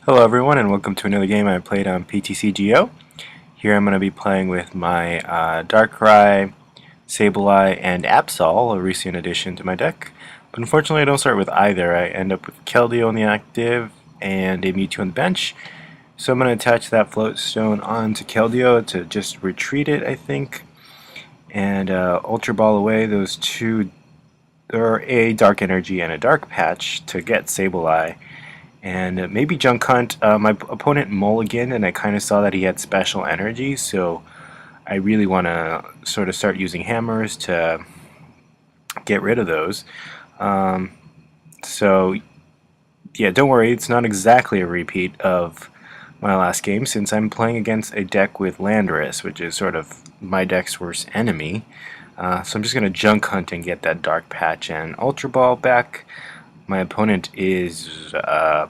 Hello everyone and welcome to another game I played on Ptcgo. Here I'm going to be playing with my Darkrai, Sableye, and Absol, a recent addition to my deck. But unfortunately I don't start with either. I end up with Keldeo on the active and a Mewtwo on the bench. So I'm going to attach that Float Stone onto Keldeo to just retreat it, I think. And Ultra Ball away those two, or a Dark Energy and a Dark Patch to get Sableye. And maybe Junk Hunt. My opponent mulliganed, and I kind of saw that he had special energy, so I really want to sort of start using hammers to get rid of those. Um, so, yeah, don't worry, it's not exactly a repeat of my last game, since I'm playing against a deck with Landorus, which is sort of my deck's worst enemy. So I'm just going to Junk Hunt and get that Dark Patch and Ultra Ball back. My opponent is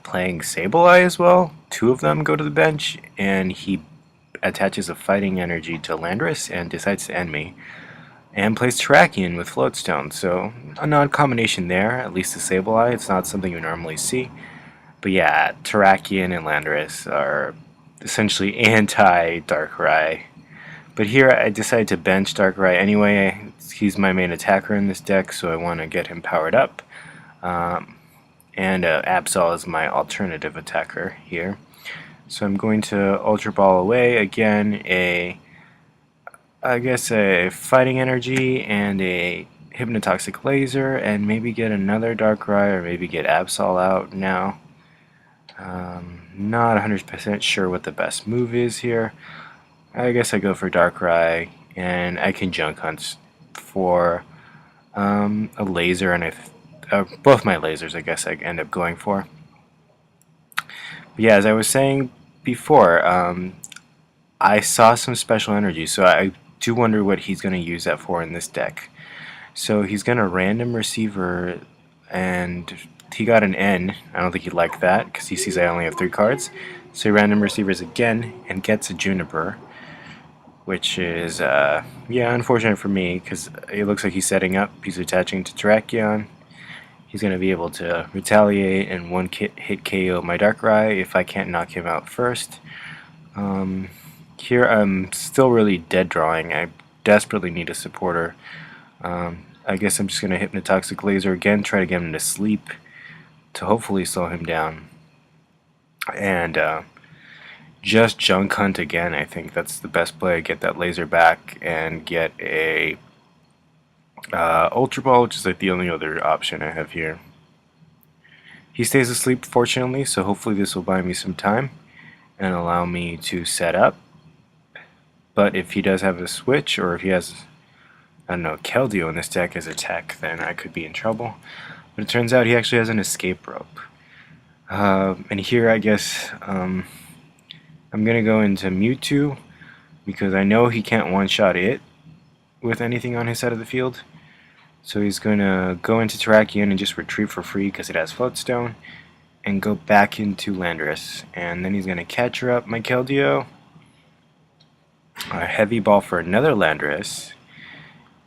playing Sableye as well. Two of them go to the bench, and he attaches a fighting energy to Landorus and decides to end me. And plays Terrakion with Floatstone, so an odd combination there, at least to Sableye. It's not something you normally see. But yeah, Terrakion and Landorus are essentially anti-Darkrai. But here I decided to bench Darkrai anyway. He's my main attacker in this deck, so I want to get him powered up. And Absol is my alternative attacker here. So I'm going to Ultra Ball away again, I guess a Fighting Energy and a Hypnotoxic Laser, and maybe get another Darkrai or maybe get Absol out now. Not 100% sure what the best move is here. I guess I go for Darkrai, and I can Junk Hunt for a laser, and both my lasers I guess I end up going for. But yeah, as I was saying before, I saw some special energy, so I do wonder what he's going to use that for in this deck. So he's going to random receiver, and he got an N. I don't think he liked that, because he sees I only have 3 cards. So he random receivers again, and gets a Juniper, which is, yeah, unfortunate for me, because it looks like he's setting up. He's attaching to Terrakion. He's going to be able to retaliate and hit KO my Darkrai if I can't knock him out first. Here I'm still really dead drawing. I desperately need a supporter. I guess I'm just going to Hypnotoxic Laser again, try to get him to sleep to hopefully slow him down. And just Junk Hunt again. I think that's the best play. Get that laser back and get a Ultra Ball, which is like the only other option I have here. He stays asleep, fortunately, so hopefully this will buy me some time and allow me to set up. But if he does have a switch, or if he has, I don't know, Keldeo in this deck as a tech, then I could be in trouble. But it turns out he actually has an escape rope. And here I guess I'm going to go into Mewtwo, because I know he can't one-shot it with anything on his side of the field. So he's going to go into Terrakion and just retreat for free because it has Floatstone, and go back into Landorus. And then he's going to catch her up, my Keldeo. A Heavy Ball for another Landorus.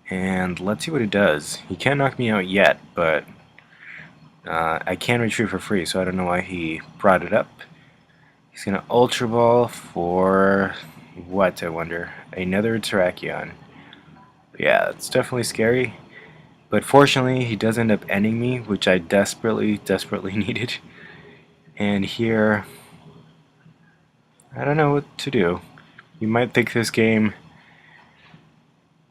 And let's see what it does. He can't knock me out yet, but I can retreat for free, so I don't know why he brought it up. He's going to Ultra Ball for what, I wonder? Another Terrakion. Yeah, it's definitely scary. But fortunately, he does end up ending me, which I desperately needed. And here, I don't know what to do. You might think this game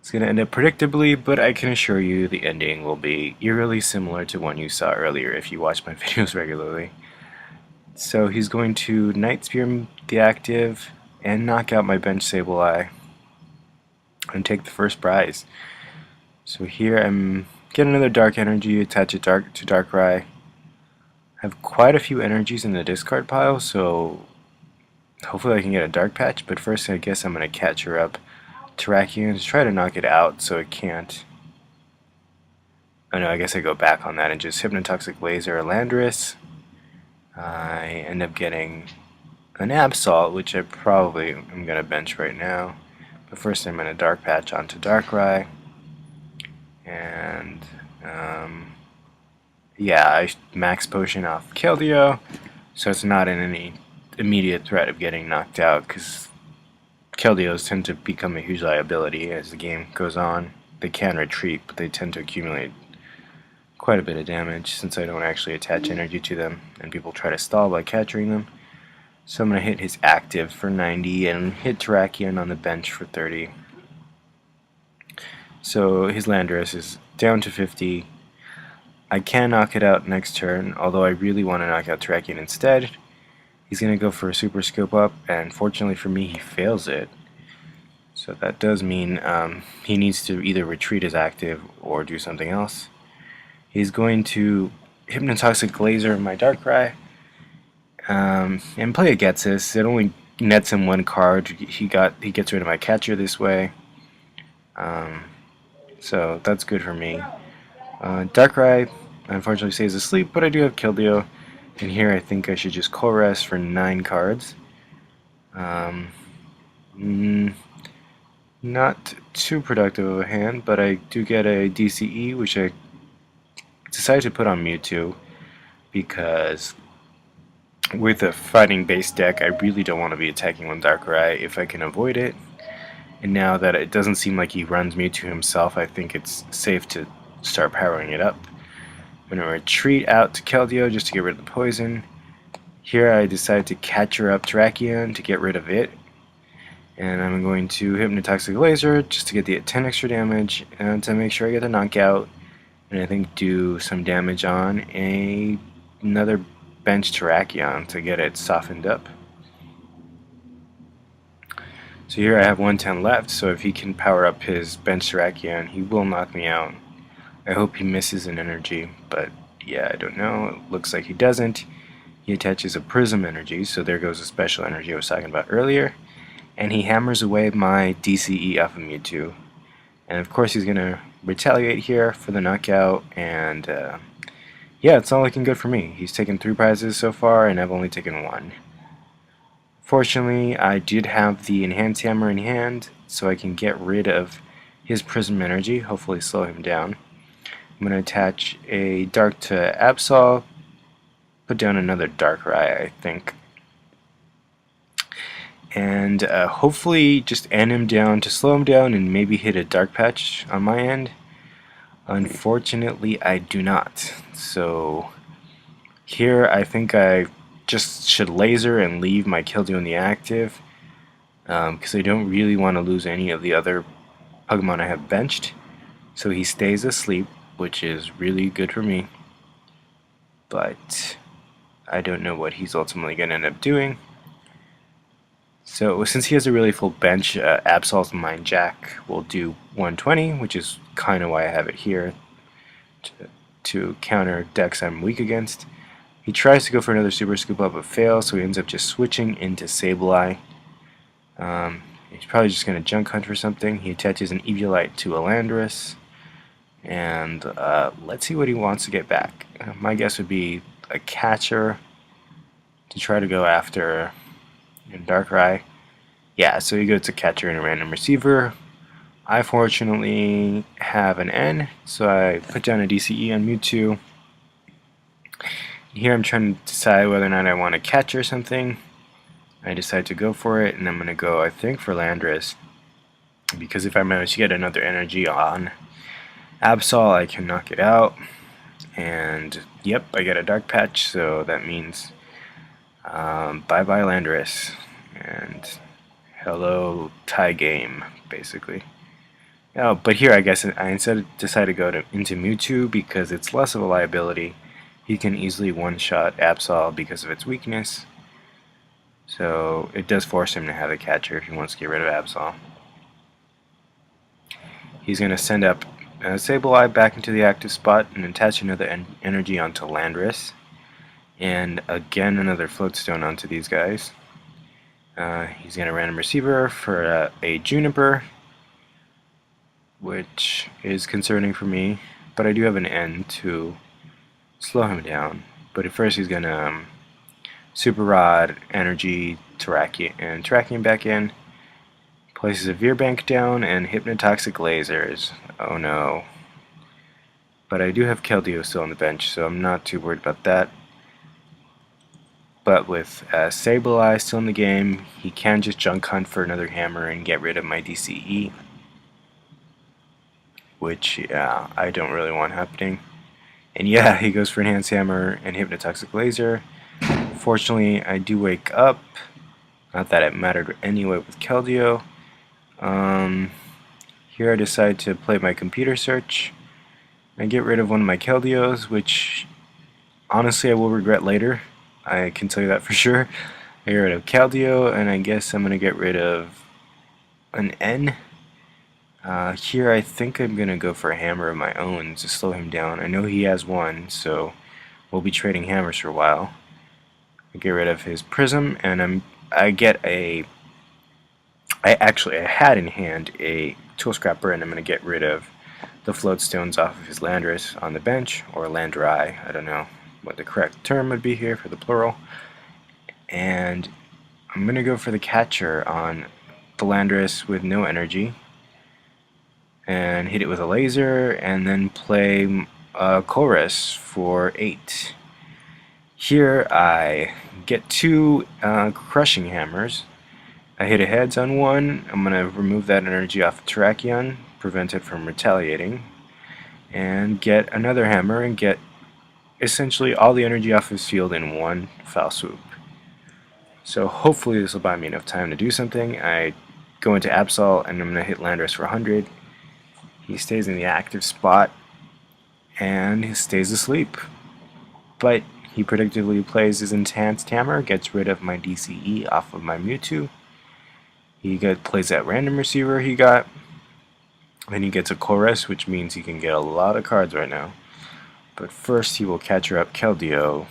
is going to end up predictably, but I can assure you the ending will be eerily similar to one you saw earlier if you watch my videos regularly. So he's going to Night Spear the active and knock out my bench Sableye and take the first prize. So here I'm getting another Dark Energy, attach it to Darkrai. I have quite a few energies in the discard pile, so hopefully I can get a Dark Patch, but first I guess I'm going to catch her up. Terrakion to try to knock it out so it can't. Oh no, I guess I go back on that and just Hypnotoxic Laser a Landorus. I end up getting an Absol, which I probably am going to bench right now. But first I'm going to Dark Patch onto Darkrai. And yeah, I max potion off Keldeo. so it's not in any immediate threat of getting knocked out, because Keldeos tend to become a huge liability as the game goes on. They can retreat, but they tend to accumulate quite a bit of damage since I don't actually attach energy to them, and people try to stall by capturing them. So I'm going to hit his active for 90 and hit Terrakion on the bench for 30. So his Landorus is down to 50. I can knock it out next turn, although I really want to knock out Terrakion instead. He's going to go for a Super Scope Up, and fortunately for me, he fails it. So that does mean he needs to either retreat his active or do something else. He's going to Hypnotoxic Laser my Darkrai, and play a Getsis. It only nets him one card. He gets rid of my catcher this way. So that's good for me. Darkrai unfortunately stays asleep, but I do have Keldeo. And here I think I should just Core Rest for 9 cards. Not too productive of a hand, but I do get a DCE, which I decided to put on Mewtwo because with a fighting base deck, I really don't want to be attacking one Darkrai if I can avoid it. And now that it doesn't seem like he runs Mewtwo himself, I think it's safe to start powering it up. I'm going to retreat out to Keldeo just to get rid of the poison. Here I decide to catcher up Terrakion to get rid of it. And I'm going to Hypnotoxic Laser just to get the 10 extra damage and to make sure I get the knockout. And I think do some damage on another bench Terrakion to get it softened up. So here I have 110 left, so if he can power up his bench Terrakion, he will knock me out. I hope he misses an energy, but yeah, I don't know. It looks like he doesn't. He attaches a Prism energy, so there goes a special energy I was talking about earlier. And he hammers away my DCE off of Mewtwo. And of course he's going to retaliate here for the knockout, and yeah, it's not looking good for me. He's taken 3 prizes so far, and I've only taken 1. Fortunately, I did have the Enhanced Hammer in hand, so I can get rid of his Prism energy, hopefully slow him down. I'm going to attach a Dark to Absol, put down another Darkrai, I think. And hopefully just end him down to slow him down and maybe hit a Dark Patch on my end. Unfortunately, I do not. So here I think I just should laser and leave my Keldeo in the active, because I don't really want to lose any of the other Pokemon I have benched. So he stays asleep, which is really good for me. But I don't know what he's ultimately going to end up doing. So since he has a really full bench, Absol's Mind Jack will do 120, which is kind of why I have it here, to counter decks I'm weak against. He tries to go for another Super Scoop Up but fails, so he ends up just switching into Sableye. He's probably just going to Junk Hunt for something. He attaches an Eviolite to a Landorus, and let's see what he wants to get back. My guess would be a Catcher to try to go after Darkrai. Yeah, so he goes to Catcher and a Random Receiver. I fortunately have an N, so I put down a DCE on Mewtwo. Here I'm trying to decide whether or not I want to catch or something. I decide to go for it, and I'm going to go, I think, for Landorus. Because if I manage to get another energy on Absol, I can knock it out. And, yep, I get a Dark Patch, so that means bye-bye Landorus. And hello tie game, basically. Oh, but here I guess I instead decided to go into Mewtwo because it's less of a liability. He can easily one-shot Absol because of its weakness. So it does force him to have a catcher if he wants to get rid of Absol. He's going to send up Sableye back into the active spot and attach another energy onto Landorus. And again another Floatstone onto these guys. He's going to Random Receiver for a Juniper, which is concerning for me, but I do have an N to slow him down. But at first he's going to Super Rod, Energy, Terrakion back in, places a Veer Bank down, and Hypnotoxic Lasers. Oh no. But I do have Keldeo still on the bench, so I'm not too worried about that. but with Sableye still in the game, he can just junk hunt for another hammer and get rid of my DCE, which I don't really want happening. And yeah, he goes for Enhanced Hammer and Hypnotoxic Laser. Fortunately, I do wake up. Not that it mattered anyway with Keldeo. Here I decide to play my computer search and get rid of one of my Keldeos, which honestly I will regret later. I can tell you that for sure. I get rid of Keldeo, and I guess I'm going to get rid of an N. Here I think I'm going to go for a hammer of my own to slow him down. I know he has one, so we'll be trading hammers for a while. I get rid of his Prism, and I get a... I had in hand a Tool Scrapper, and I'm going to get rid of the float stones off of his Landorus on the bench, or Landrai, I don't know what the correct term would be here for the plural. And I'm going to go for the catcher on the Landorus with no energy, and hit it with a laser, and then play Chorus for 8. Here I get 2 crushing hammers. I hit a heads on one. I'm going to remove that energy off of Terrakion, prevent it from retaliating, and get another hammer and get essentially all the energy off his field in one foul swoop. So hopefully this will buy me enough time to do something. I go into Absol and I'm going to hit Landorus for 100. He stays in the active spot and he stays asleep. But he predictably plays his Enhanced Hammer, gets rid of my DCE off of my Mewtwo. He plays that random receiver he got. Then he gets a Chorus, which means he can get a lot of cards right now. But first he will catcher up Keldeo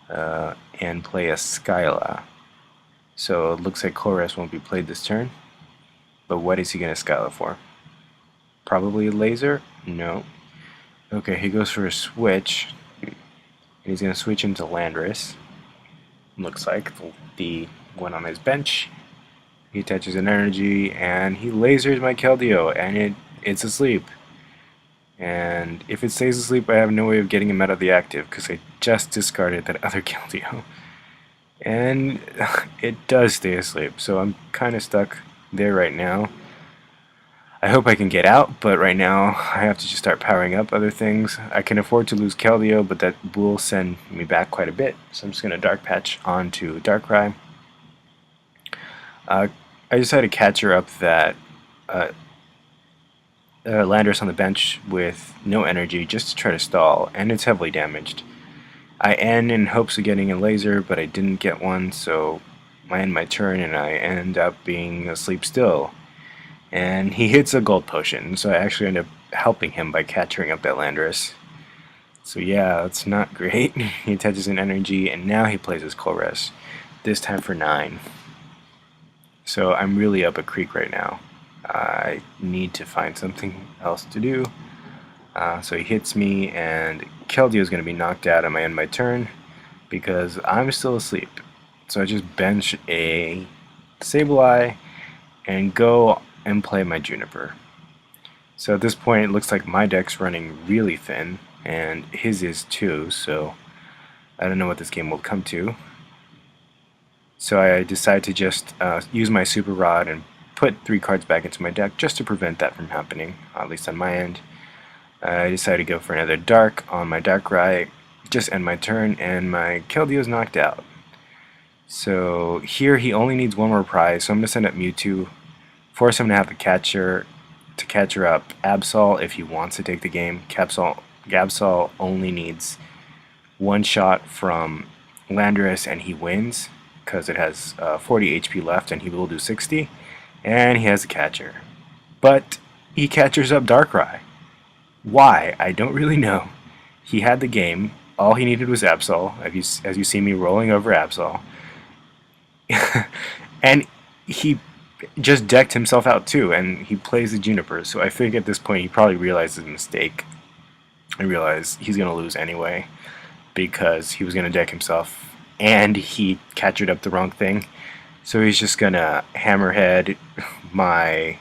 and play a Skyla. So it looks like Chorus won't be played this turn. But what is he going to Skyla for? Probably a laser? No. Okay, he goes for a switch. And he's going to switch into Landorus. Looks like the one on his bench. He attaches an energy and he lasers my Keldeo, and it's asleep. And if it stays asleep, I have no way of getting him out of the active because I just discarded that other Keldeo. And it does stay asleep, so I'm kind of stuck there right now. I hope I can get out, but right now I have to just start powering up other things. I can afford to lose Keldeo, but that will send me back quite a bit, so I'm just going to Dark Patch onto Darkrai. I decided to catcher up that Landorus on the bench with no energy just to try to stall, and it's heavily damaged. I end in hopes of getting a laser, but I didn't get one, so I end my turn and I end up being asleep still. And he hits a gold potion, so I actually end up helping him by catchering up that Landorus. So yeah, it's not great. He attaches an energy, and now he plays his Chorus, this time for 9. So I'm really up a creek right now. I need to find something else to do. So he hits me, and Keldeo is going to be knocked out, and I end my turn because I'm still asleep. So I just bench a Sableye and go and play my Juniper. So at this point it looks like my deck's running really thin, and his is too, so I don't know what this game will come to. So I decide to just use my Super Rod and put 3 cards back into my deck just to prevent that from happening, at least on my end. I decide to go for another Dark on my Darkrai, just end my turn, and my Keldeo is knocked out. So here he only needs one more prize, so I'm going to send up Mewtwo, force him to have the catcher to catcher up Absol if he wants to take the game. Absol only needs one shot from Landorus and he wins, because it has 40 HP left and he will do 60, and he has a catcher. But he catchers up Darkrai. Why? I don't really know. He had the game. All he needed was Absol, as you see me rolling over Absol. And he just decked himself out too, and he plays the Juniper, so I think at this point he probably realized his mistake. I realized he's going to lose anyway, because he was going to deck himself, and he catchered up the wrong thing. So he's just going to hammerhead my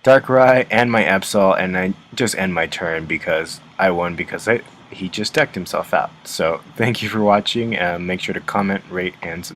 Darkrai and my Absol, and I just end my turn because I won, because he just decked himself out. So thank you for watching. Make sure to comment, rate, and subscribe.